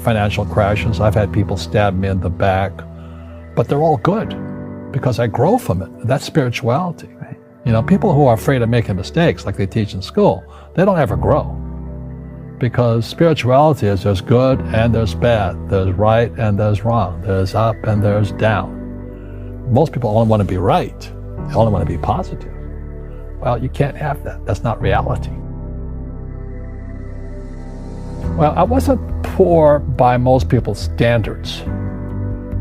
financial crashes. I've had people stab me in the back, but they're all good because I grow from it. That's spirituality. Right. You know, people who are afraid of making mistakes, like they teach in school, they don't ever grow. Because spirituality is there's good and there's bad, there's right and there's wrong, there's up and there's down. Most people only want to be right. They only want to be positive. Well, you can't have that. That's not reality. Well, I wasn't poor by most people's standards,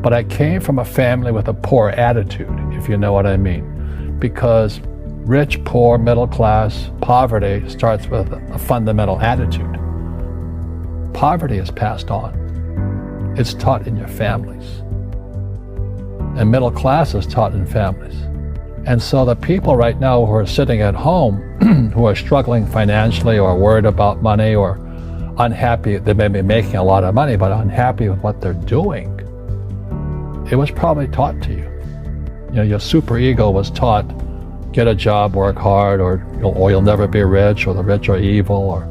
but I came from a family with a poor attitude, if you know what I mean. Because rich, poor, middle class, poverty starts with a fundamental attitude. Poverty is passed on. It's taught in your families. And middle class is taught in families. And so the people right now who are sitting at home, who are struggling financially or worried about money or unhappy, they may be making a lot of money, but unhappy with what they're doing, it was probably taught to you. You know, your superego was taught, get a job, work hard, or you'll never be rich, or the rich are evil, or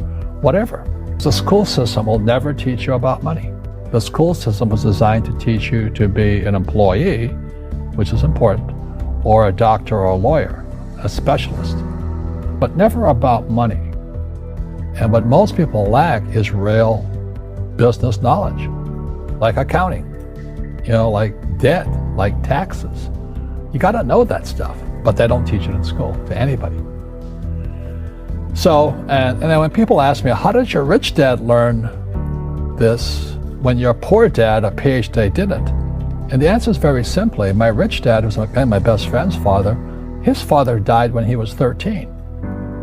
whatever. The school system will never teach you about money. The school system was designed to teach you to be an employee, which is important, or a doctor or a lawyer, a specialist, but never about money. And what most people lack is real business knowledge, like accounting, like debt, like taxes. You got to know that stuff, but they don't teach it in school to anybody. So, and then when people ask me, how did your rich dad learn this when your poor dad, a PhD, didn't? And the answer is very simply, my rich dad, who's my best friend's father, his father died when he was 13.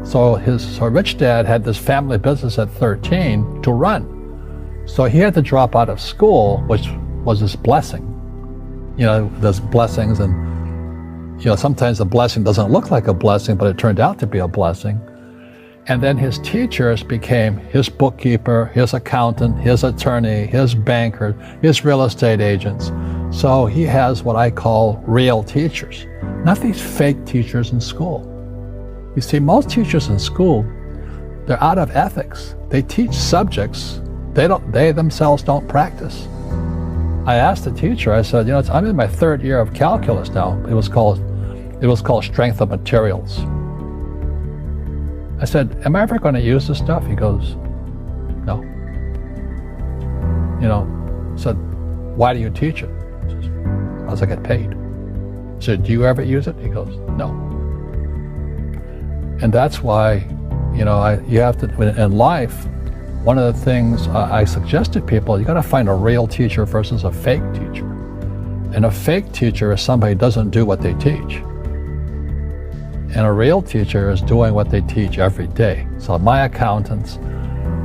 So his rich dad had this family business at 13 to run. So he had to drop out of school, which was his blessing. There's blessings, and sometimes the blessing doesn't look like a blessing, but it turned out to be a blessing. And then his teachers became his bookkeeper, his accountant, his attorney, his banker, his real estate agents. So he has what I call real teachers, not these fake teachers in school. You see, most teachers in school, they're out of ethics. They teach subjects they themselves don't practice. I asked the teacher, I said, I'm in my third year of calculus now. It was called strength of materials. I said, am I ever going to use this stuff? He goes, no. I said, why do you teach it? He says, because I get paid. I said, do you ever use it? He goes, no. And that's why, you have to, in life, one of the things I suggest to people, you got to find a real teacher versus a fake teacher. And a fake teacher is somebody who doesn't do what they teach. And a real teacher is doing what they teach every day. So my accountants,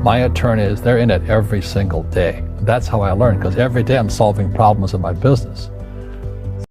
my attorneys, they're in it every single day. That's how I learn, because every day I'm solving problems in my business.